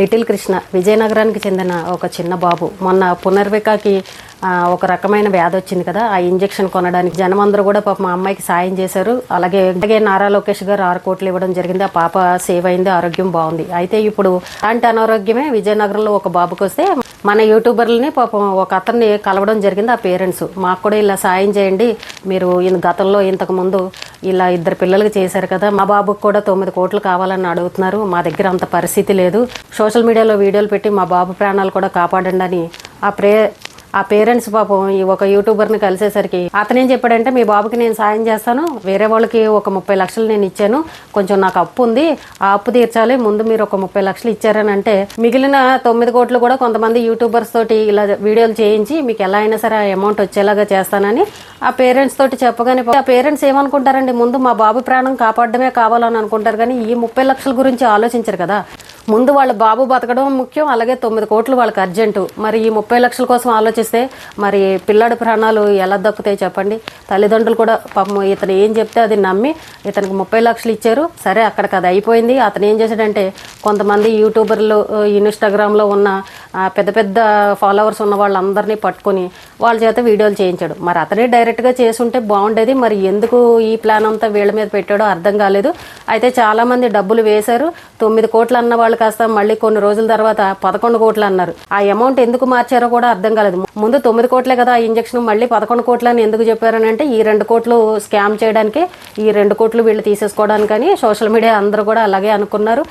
Little Krishna విజయనగరానికి చెందిన ఒక చిన్న బాబు మొన్న పునర్వికాకి ఒక రకమైన వ్యాధి వచ్చింది కదా. ఆ ఇంజెక్షన్ కొనడానికి జనం అందరూ కూడా పాప మా అమ్మాయికి సాయం చేశారు. అలాగే నారా లోకేష్ గారు 6 కోట్లు ఇవ్వడం జరిగింది. ఆ పాప సేవ్ అయింది, ఆరోగ్యం బాగుంది. అయితే ఇప్పుడు అలాంటి అనారోగ్యమే విజయనగరంలో ఒక బాబుకి వస్తే మన యూట్యూబర్లని పాపం ఒక అతన్ని కలవడం జరిగింది. ఆ పేరెంట్స్ మాకు కూడా ఇలా సాయం చేయండి, మీరు గతంలో ఇంతకు ముందు ఇలా 2 పిల్లలకి చేశారు కదా, మా బాబుకి కూడా 9 కోట్లు కావాలని అడుగుతున్నారు, మా దగ్గర అంత పరిస్థితి లేదు, సోషల్ మీడియాలో వీడియోలు పెట్టి మా బాబు ప్రాణాలు కూడా కాపాడండి అని ఆ పేరెంట్స్ పాపం ఈ ఒక యూట్యూబర్ని కలిసేసరికి అతను ఏం చెప్పాడంటే, మీ బాబుకి నేను సాయం చేస్తాను, వేరే వాళ్ళకి ఒక 30 లక్షలు నేను ఇచ్చాను, కొంచెం నాకు అప్పు ఉంది, ఆ అప్పు తీర్చాలి, ముందు మీరు ఒక 30 లక్షలు ఇచ్చారని అంటే మిగిలిన 9 కోట్లు కూడా కొంతమంది యూట్యూబర్స్ తోటి ఇలా వీడియోలు చేయించి మీకు ఎలా అయినా సరే ఆ అమౌంట్ వచ్చేలాగా చేస్తానని ఆ పేరెంట్స్ తోటి చెప్పగానే ఆ పేరెంట్స్ ఏమనుకుంటారండి, ముందు మా బాబు ప్రాణం కాపాడమే కావాలని అనుకుంటారు కానీ ఈ 30 లక్షల గురించి ఆలోచించరు కదా. ముందు వాళ్ళ బాబు బతకడం ముఖ్యం, అలాగే 9 కోట్లు వాళ్ళకి అర్జెంటు. మరి ఈ 30 లక్షల కోసం ఆలోచిస్తే మరి పిల్లాడి ప్రాణాలు ఎలా దక్కుతాయి చెప్పండి. తల్లిదండ్రులు కూడా పాపం ఇతను ఏం చెప్తే అది నమ్మి ఇతనికి 30 లక్షలు ఇచ్చారు. సరే అక్కడికి అది అయిపోయింది. అతను ఏం చేశాడంటే కొంతమంది యూట్యూబర్లు ఇన్స్టాగ్రామ్లో ఉన్న పెద్ద పెద్ద ఫాలోవర్స్ ఉన్న వాళ్ళందరినీ పట్టుకొని వాళ్ళ చేత వీడియోలు చేయించాడు. మరి అతనే డైరెక్ట్గా చేసుంటే బాగుండేది. మరి ఎందుకు ఈ ప్లాన్ అంతా వీళ్ళ మీద పెట్టాడో అర్థం కాలేదు. అయితే చాలామంది డబ్బులు వేశారు. 9 కోట్లు అన్న వాళ్ళు కాస్త మళ్ళీ కొన్ని రోజుల తర్వాత 11 కోట్లు అన్నారు. ఆ అమౌంట్ ఎందుకు మార్చారో కూడా అర్థం కాలేదు. ముందు 9 కోట్లే కదా ఆ ఇంజక్షన్, మళ్ళీ 11 కోట్లు అని ఎందుకు చెప్పారని అంటే ఈ 2 కోట్లు స్కామ్ చేయడానికి, ఈ 2 కోట్లు వీళ్ళు తీసేసుకోవడానికని సోషల్ మీడియా అందరూ కూడా అలాగే అనుకున్నారు.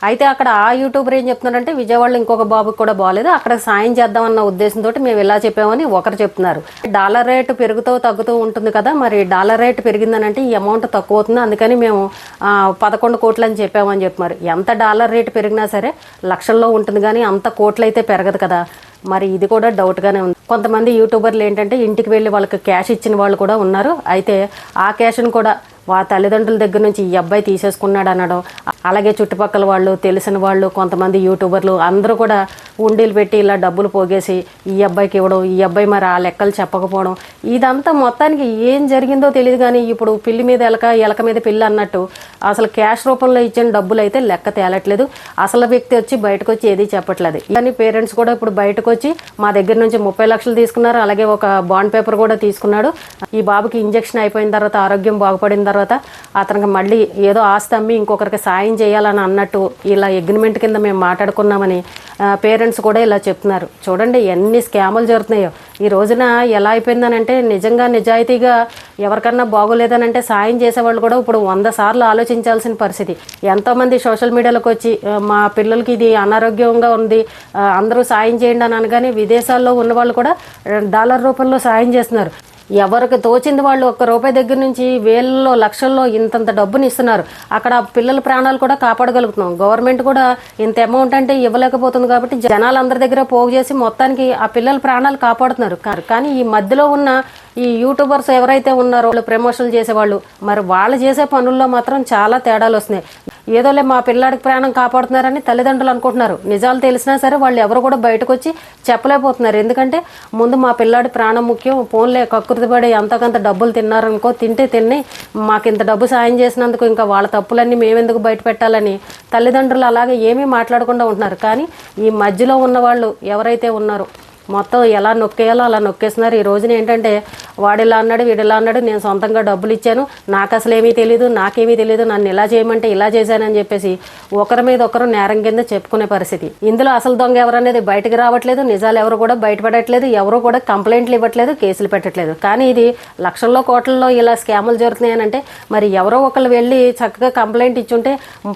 అయితే అక్కడ ఆ యూట్యూబర్ ఏం చెప్తున్నారంటే, విజయవాడలో ఇంకొక బాబుకి కూడా బాగాలేదు, అక్కడ సాయం చేద్దామన్న ఉద్దేశంతో మేము ఇలా చెప్పామని ఒకరు చెప్తున్నారు. డాలర్ రేటు పెరుగుతూ తగ్గుతూ ఉంటుంది కదా, మరి డాలర్ రేటు పెరిగిందని అంటే ఈ అమౌంట్ తక్కువ అవుతుంది, అందుకని మేము 11 కోట్లు అని చెప్పామని చెప్తున్నారు. ఎంత డాలర్ రేటు పెరిగినా సరే లక్షల్లో ఉంటుంది కానీ అంత కోట్లు అయితే పెరగదు కదా. మరి ఇది కూడా డౌట్గానే ఉంది. కొంతమంది యూట్యూబర్లు ఏంటంటే ఇంటికి వెళ్ళి వాళ్ళకి క్యాష్ ఇచ్చిన వాళ్ళు కూడా ఉన్నారు. అయితే ఆ క్యాష్ను కూడా తల్లిదండ్రుల దగ్గర నుంచి ఈ అబ్బాయి తీసేసుకున్నాడు అనడం, అలాగే చుట్టుపక్కల వాళ్ళు తెలిసిన వాళ్ళు కొంతమంది యూట్యూబర్లు అందరూ కూడా ఉండీలు పెట్టి ఇలా డబ్బులు పోగేసి ఈ అబ్బాయికి ఇవ్వడం, ఈ అబ్బాయి మరి ఆ లెక్కలు చెప్పకపోవడం, ఇదంతా మొత్తానికి ఏం జరిగిందో తెలియదు. కానీ ఇప్పుడు పిల్లి మీద ఎలక మీద పిల్లి అన్నట్టు అసలు క్యాష్ రూపంలో ఇచ్చిన డబ్బులు అయితే లెక్క తేలట్లేదు. అసలు వ్యక్తి వచ్చి బయటకు వచ్చి ఏది చెప్పట్లేదు. కానీ పేరెంట్స్ కూడా ఇప్పుడు బయటకు వచ్చి మా దగ్గర నుంచి 30 లక్షలు తీసుకున్నారు, అలాగే ఒక బాండ్ పేపర్ కూడా తీసుకున్నాడు. ఈ బాబుకి ఇంజెక్షన్ అయిపోయిన తర్వాత ఆరోగ్యం బాగుపడిన తర్వాత అతనికి మళ్ళీ ఏదో ఆస్తి అమ్మి ఇంకొకరికి సాయం చేయాలని అన్నట్టు ఇలా అగ్రిమెంట్ కింద మేము మాట్లాడుకున్నామని పేరెంట్స్ కూడా ఇలా చెప్తున్నారు. చూడండి ఎన్ని స్కాములు జరుగుతున్నాయో. ఈ రోజున ఎలా అయిపోయిందని అంటే నిజంగా నిజాయితీగా ఎవరికన్నా బాగోలేదనంటే సాయం చేసేవాళ్ళు కూడా ఇప్పుడు 100 సార్లు ఆలోచించాల్సిన పరిస్థితి. ఎంతోమంది సోషల్ మీడియాలోకి వచ్చి మా పిల్లలకి ఇది అనారోగ్యంగా ఉంది, అందరూ సాయం చేయండి అని అనగానే విదేశాల్లో ఉన్న వాళ్ళు కూడా డాలర్ రూపంలో సాయం చేస్తున్నారు. ఎవరికి తోచింది వాళ్ళు ₹1 దగ్గర నుంచి వేలలో లక్షల్లో ఇంతంత డబ్బుని ఇస్తున్నారు. అక్కడ పిల్లల ప్రాణాలు కూడా కాపాడగలుగుతున్నాం. గవర్నమెంట్ కూడా ఇంత అమౌంట్ అంటే ఇవ్వలేకపోతుంది కాబట్టి జనాలందరి దగ్గర పోగు చేసి మొత్తానికి ఆ పిల్లల ప్రాణాలు కాపాడుతున్నారు. కానీ ఈ మధ్యలో ఉన్న ఈ యూట్యూబర్స్ ఎవరైతే ఉన్నారో వాళ్ళు ప్రమోషన్లు చేసేవాళ్ళు, మరి వాళ్ళు చేసే పనుల్లో మాత్రం చాలా తేడాలు వస్తున్నాయి. ఏదోలే మా పిల్లాడికి ప్రాణం కాపాడుతున్నారని తల్లిదండ్రులు అనుకుంటున్నారు. నిజాలు తెలిసినా సరే వాళ్ళు ఎవరు కూడా బయటకు వచ్చి చెప్పలేకపోతున్నారు. ఎందుకంటే ముందు మా పిల్లాడి ప్రాణం ముఖ్యం, ఫోన్లే కక్కుర్తిపడి అంతకంత డబ్బులు తిన్నారనుకో, తిని మాకు ఇంత డబ్బు సాయం చేసినందుకు ఇంకా వాళ్ళ తప్పులన్నీ మేమెందుకు బయట పెట్టాలని తల్లిదండ్రులు అలాగే ఏమీ మాట్లాడకుండా ఉంటున్నారు. కానీ ఈ మధ్యలో ఉన్న వాళ్ళు ఎవరైతే ఉన్నారో మొత్తం ఎలా నొక్కేయాలో అలా నొక్కేస్తున్నారు. ఈ రోజున ఏంటంటే వాడిలా అన్నాడు, వీడిలా అన్నాడు, నేను సొంతంగా డబ్బులు ఇచ్చాను, నాకు అసలు ఏమీ తెలియదు, నాకేమీ తెలియదు, నన్ను ఇలా చేయమంటే ఇలా చేశానని చెప్పేసి ఒకరి మీద ఒకరు నేరం కింద చెప్పుకునే పరిస్థితి. ఇందులో అసలు దొంగ ఎవరనేది బయటకు రావట్లేదు, నిజాలు ఎవరు కూడా బయటపడట్లేదు, ఎవరు కూడా కంప్లైంట్లు ఇవ్వట్లేదు, కేసులు పెట్టట్లేదు. కానీ ఇది లక్షల్లో కోట్లలో ఇలా స్కాములు జరుగుతున్నాయనంటే మరి ఎవరో ఒకళ్ళు వెళ్ళి చక్కగా కంప్లైంట్ ఇచ్చుంటే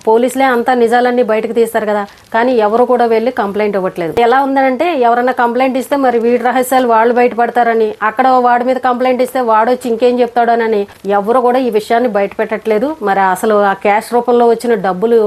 పోలీసులే అంతా నిజాలన్నీ బయటకు తీస్తారు కదా. కానీ ఎవరు కూడా వెళ్ళి కంప్లైంట్ ఇవ్వట్లేదు. ఎలా ఉందనంటే ఎవరన్నా కంప్లైంట్ ఇస్తే మరి వీడి రహస్యాలు వాళ్ళు బయటపడతారని, అక్కడ వాడి మీద కంప్లైంట్ ఇస్తే వాడొచ్చి ఇంకేం చెప్తాడోనని ఎవరు కూడా ఈ విషయాన్ని బయట పెట్టట్లేదు. మరి అసలు ఆ క్యాష్ రూపంలో వచ్చిన డబ్బులు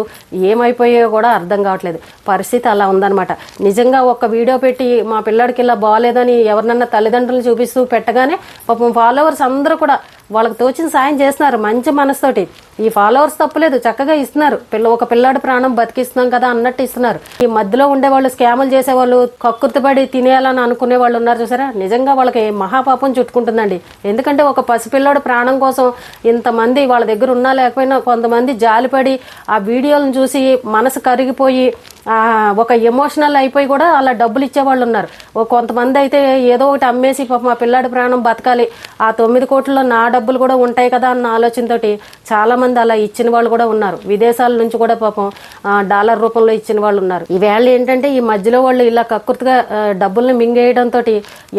ఏమైపోయాయో కూడా అర్థం కావట్లేదు. పరిస్థితి అలా ఉందన్నమాట. నిజంగా ఒక వీడియో పెట్టి మా పిల్లాడికి ఇలా బాగాలేదని ఎవరినన్నా తల్లిదండ్రులు చూపిస్తూ పెట్టగానే పాపం ఫాలోవర్స్ అందరూ కూడా వాళ్ళకి తోచిన సాయం చేస్తున్నారు మంచి మనసుతోటి. ఈ ఫాలోవర్స్ తప్పులేదు, చక్కగా ఇస్తున్నారు. ఒక పిల్లాడి ప్రాణం బతికిస్తున్నాం కదా అన్నట్టు ఇస్తున్నారు. ఈ మధ్యలో ఉండేవాళ్ళు స్కాములు చేసేవాళ్ళు, కక్కుర్తిపడి తినేయాలని అనుకునే వాళ్ళు ఉన్నారు చూసారా, నిజంగా వాళ్ళకి మహాపాపం చుట్టుకుంటుందండి. ఎందుకంటే ఒక పసిపిల్లాడు ప్రాణం కోసం ఇంతమంది వాళ్ళ దగ్గర ఉన్నా లేకపోయినా కొంతమంది జాలిపడి ఆ వీడియోలను చూసి మనసు కరిగిపోయి ఒక ఎమోషనల్ అయిపోయి కూడా అలా డబ్బులు ఇచ్చేవాళ్ళు ఉన్నారు. కొంతమంది అయితే ఏదో ఒకటి అమ్మేసి పాప మా పిల్లాడి ప్రాణం బతకాలి, ఆ 9 కోట్లలో నా డబ్బులు కూడా ఉంటాయి కదా అన్న ఆలోచనతోటి చాలా మంది అలా ఇచ్చిన వాళ్ళు కూడా ఉన్నారు. విదేశాల నుంచి కూడా పాపం డాలర్ రూపంలో ఇచ్చిన వాళ్ళు ఉన్నారు. ఈవేళ ఏంటంటే ఈ మధ్యలో వాళ్ళు ఇలా కక్కుర్తిగా డబ్బుల్ని మింగేయడంతో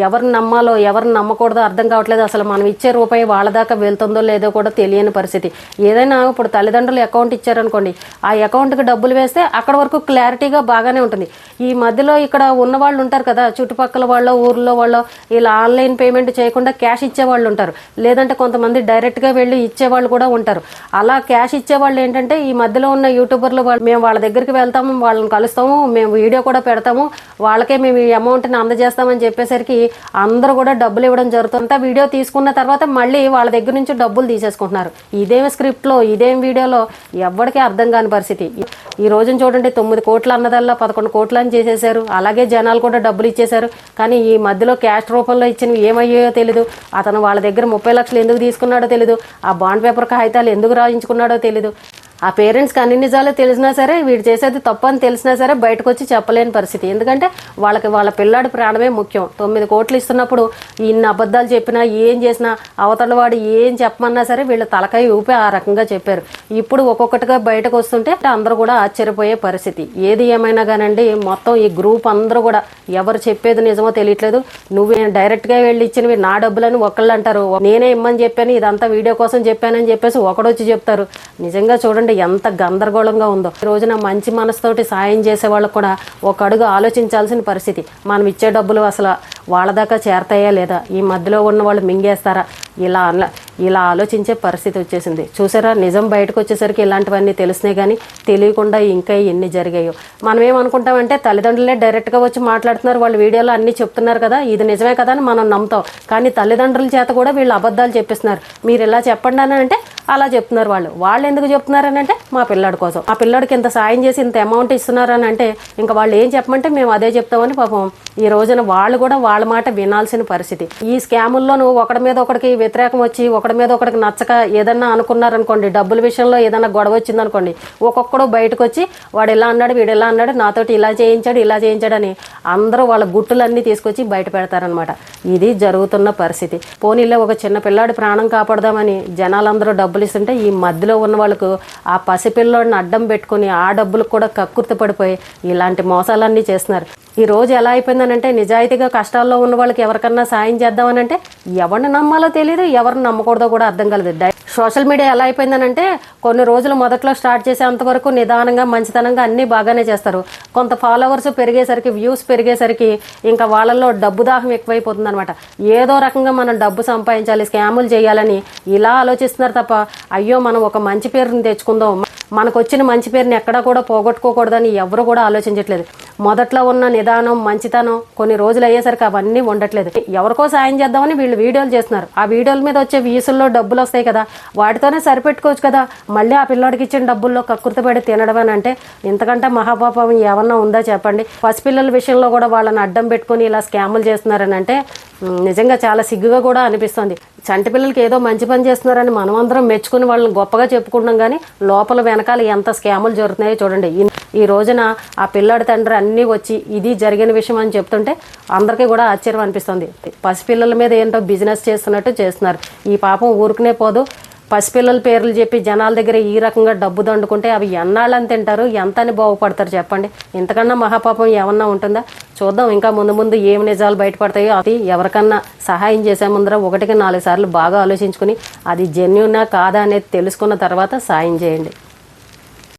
ఎవరిని నమ్మాలో ఎవరిని నమ్మకూడదో అర్థం కావట్లేదు. అసలు మనం ఇచ్చే రూపాయి వాళ్ళ దాకా వెళ్తుందో లేదో కూడా తెలియని పరిస్థితి. ఏదైనా ఇప్పుడు తల్లిదండ్రులు అకౌంట్ ఇచ్చారనుకోండి, ఆ అకౌంట్కి డబ్బులు వేస్తే అక్కడ వరకు క్లారిటీగా బాగానే ఉంటుంది. ఈ మధ్యలో ఇక్కడ ఉన్న వాళ్ళు ఉంటారు కదా, చుట్టుపక్కల వాళ్ళు ఊర్లో వాళ్ళు ఇలా ఆన్లైన్ పేమెంట్ చేయకుండా క్యాష్ ఇచ్చేవాళ్ళు ఉంటారు, లేదంటే కొంతమంది డైరెక్ట్గా వెళ్ళి ఇచ్చేవాళ్ళు కూడా ఉంటారు. అలా క్యాష్ ఇచ్చేవాళ్ళు ఏంటంటే ఈ మధ్యలో ఉన్న యూట్యూబర్లు మేము వాళ్ళ దగ్గరికి వెళ్తాము, వాళ్ళని కలుస్తాము, మేము వీడియో కూడా పెడతాము, వాళ్ళకే మేము ఈ అమౌంట్ని అందజేస్తామని చెప్పేసరికి అందరూ కూడా డబ్బులు ఇవ్వడం జరుగుతుంది. వీడియో తీసుకున్న తర్వాత మళ్ళీ వాళ్ళ దగ్గర నుంచి డబ్బులు తీసేసుకుంటున్నారు. ఇదేం స్క్రిప్ట్లో ఇదేం వీడియోలో ఎవరికీ అర్థం కాని పరిస్థితి. ఈ రోజున చూడండి 9 కోట్ల అన్నదల్లా 11 కోట్లు అని చేసేసారు. అలాగే జనాలు కూడా డబ్బులు ఇచ్చేశారు. కానీ ఈ మధ్యలో క్యాష్ రూపంలో ఇచ్చినవి ఏమయ్యాయో తెలీదు. అతను వాళ్ళ దగ్గర 30 లక్షలు ఎందుకు తీసుకున్నాడో తెలీదు. ఆ బాండ్ పేపర్ కాగితాలు ఎందుకు రాయించుకున్నాడో తెలీదు. ఆ పేరెంట్స్కి అన్ని నిజాలు తెలిసినా సరే వీడు చేసేది తప్పు అని తెలిసినా సరే బయటకు వచ్చి చెప్పలేని పరిస్థితి. ఎందుకంటే వాళ్ళ పిల్లాడి ప్రాణమే ముఖ్యం. 9 కోట్లు ఇస్తున్నప్పుడు ఇన్ని అబద్ధాలు చెప్పినా ఏం చేసినా అవతల వాడు ఏం చెప్పమన్నా సరే వీళ్ళు తలకాయ ఊపి ఆ రకంగా చెప్పారు. ఇప్పుడు ఒక్కొక్కటిగా బయటకు వస్తుంటే అందరూ కూడా ఆశ్చర్యపోయే పరిస్థితి. ఏది ఏమైనా కానండి, మొత్తం ఈ గ్రూప్ అందరూ కూడా ఎవరు చెప్పేది నిజమో తెలియట్లేదు. నువ్వు డైరెక్ట్గా వెళ్ళి ఇచ్చినవి నా డబ్బులని ఒకళ్ళు అంటారు, నేనే ఇమ్మని చెప్పాను, ఇదంతా వీడియో కోసం చెప్పానని చెప్పేసి ఒకడొచ్చి చెప్తారు. నిజంగా చూడండి ఎంత గందరగోళంగా ఉందో. ఈ రోజున మంచి మనసుతోటి సాయం చేసే వాళ్ళకు కూడా ఒక అడుగు ఆలోచించాల్సిన పరిస్థితి. మనం ఇచ్చే డబ్బులు అసలు వాళ్ళ దాకా చేరతాయా లేదా, ఈ మధ్యలో ఉన్న వాళ్ళు మింగేస్తారా, ఇలా ఆలోచించే పరిస్థితి వచ్చేసింది. చూసారా, నిజం బయటకు వచ్చేసరికి ఇలాంటివన్నీ తెలిసినాయి కానీ తెలియకుండా ఇంకా ఎన్ని జరిగాయో. మనం ఏమనుకుంటామంటే తల్లిదండ్రులే డైరెక్ట్గా వచ్చి మాట్లాడుతున్నారు, వాళ్ళు వీడియోలో అన్నీ చెప్తున్నారు కదా, ఇది నిజమే కదా అని మనం నమ్ముతాం. కానీ తల్లిదండ్రుల చేత కూడా వీళ్ళు అబద్ధాలు చెప్పిస్తున్నారు. మీరు ఇలా చెప్పండి అని అంటే అలా చెప్తున్నారు. వాళ్ళు ఎందుకు చెప్తున్నారని అంటే మా పిల్లాడి కోసం, ఆ పిల్లాడికి ఇంత సాయం చేసి ఇంత అమౌంట్ ఇస్తున్నారని అంటే ఇంకా వాళ్ళు ఏం చెప్పమంటే మేము అదే చెప్తామని పాపం ఈ రోజున వాళ్ళు కూడా వాళ్ళ మాట వినాల్సిన పరిస్థితి. ఈ స్కాముల్లోనూ ఒకడి మీద ఒకడికి వ్యతిరేకం వచ్చి ఒకడి మీద ఒకడికి నచ్చక ఏదన్నా అనుకున్నారనుకోండి, డబ్బుల విషయంలో ఏదన్నా గొడవ వచ్చిందనుకోండి, ఒక్కొక్కడు బయటకు వచ్చి వాడు ఇలా అన్నాడు, వీడు ఇలా అన్నాడు, నాతోటి ఇలా చేయించాడు అని అందరూ వాళ్ళ గుట్టులన్నీ తీసుకొచ్చి బయట పెడతారనమాట. ఇది జరుగుతున్న పరిస్థితి. పోనీలో ఒక చిన్న పిల్లాడి ప్రాణం కాపాడదామని జనాలందరూ డబ్బులు ఇస్తుంటే ఈ మధ్యలో ఉన్న వాళ్ళకు ఆ పసిపిల్లోడిని అడ్డం పెట్టుకుని ఆ డబ్బులకు కూడా కక్కుర్తి పడిపోయి ఇలాంటి మోసాలన్నీ చేస్తున్నారు. ఈ రోజు ఎలా అయిపోయిందనంటే నిజాయితీగా కష్టాల్లో ఉన్న వాళ్ళకి ఎవరికన్నా సాయం చేద్దామనంటే ఎవరిని నమ్మాలో తెలియదు, ఎవరిని నమ్మకూడదో కూడా అర్థం కలదు. సోషల్ మీడియా ఎలా అయిపోయిందనంటే కొన్ని రోజులు మొదట్లో స్టార్ట్ చేసేంతవరకు నిదానంగా మంచితనంగా అన్నీ బాగానే చేస్తారు. కొంత ఫాలోవర్స్ పెరిగేసరికి, వ్యూస్ పెరిగేసరికి ఇంకా వాళ్ళల్లో డబ్బు దాహం ఎక్కువైపోతుంది అనమాట. ఏదో రకంగా మనం డబ్బు సంపాదించాలి, స్కాములు చేయాలని ఇలా ఆలోచిస్తున్నారు తప్ప అయ్యో మనం ఒక మంచి పేరుని తెచ్చుకుందాం, మనకు వచ్చిన మంచి పేరుని ఎక్కడా కూడా పోగొట్టుకోకూడదని ఎవరు కూడా ఆలోచించట్లేదు. మొదట్లో ఉన్న నిదానం, మంచితనం కొన్ని రోజులు అయ్యేసరికి అవన్నీ ఉండట్లేదు. ఎవరికో సాయం చేద్దామని వీళ్ళు వీడియోలు చేస్తున్నారు. ఆ వీడియోల మీద వచ్చే వ్యూసుల్లో డబ్బులు వస్తాయి కదా, వాటితోనే సరిపెట్టుకోవచ్చు కదా. మళ్ళీ ఆ పిల్లోడికి ఇచ్చిన డబ్బుల్లో కక్కుర్తిపడి తినడం అని అంటే ఇంతకంటే మహాపాపం ఏమన్నా ఉందా చెప్పండి. పసిపిల్లల విషయంలో కూడా వాళ్ళని అడ్డం పెట్టుకుని ఇలా స్కాములు చేస్తున్నారని అంటే నిజంగా చాలా సిగ్గుగా కూడా అనిపిస్తుంది. చంటి పిల్లలకి ఏదో మంచి పని చేస్తున్నారని మనమందరం మెచ్చుకుని వాళ్ళని గొప్పగా చెప్పుకుంటున్నాం కానీ లోపల వెనకాల ఎంత స్కాములు జరుగుతున్నాయో చూడండి. ఈ రోజున ఆ పిల్లాడి తండ్రి అన్నీ వచ్చి ఇది జరిగిన విషయం అని చెప్తుంటే అందరికీ కూడా ఆశ్చర్యం అనిపిస్తుంది. పసిపిల్లల మీద ఏంటో బిజినెస్ చేస్తున్నట్టు చేస్తున్నారు. ఈ పాపం ఊరుకునే పోదు. పసిపిల్లల పేర్లు చెప్పి జనాల దగ్గర ఈ రకంగా డబ్బు దండుకుంటే అవి ఎన్నాళ్ళని తింటారు, ఎంత అని బాగుపడతారు చెప్పండి. ఇంతకన్నా మహాపాపం ఏమన్నా ఉంటుందా? చూద్దాం ఇంకా ముందు ఏం నిజాలు బయటపడతాయో. అది ఎవరికన్నా సహాయం చేసే ముందర 1కి 4 సార్లు బాగా ఆలోచించుకుని అది జెన్యూనా కాదా అనేది తెలుసుకున్న తర్వాత సాయం చేయండి.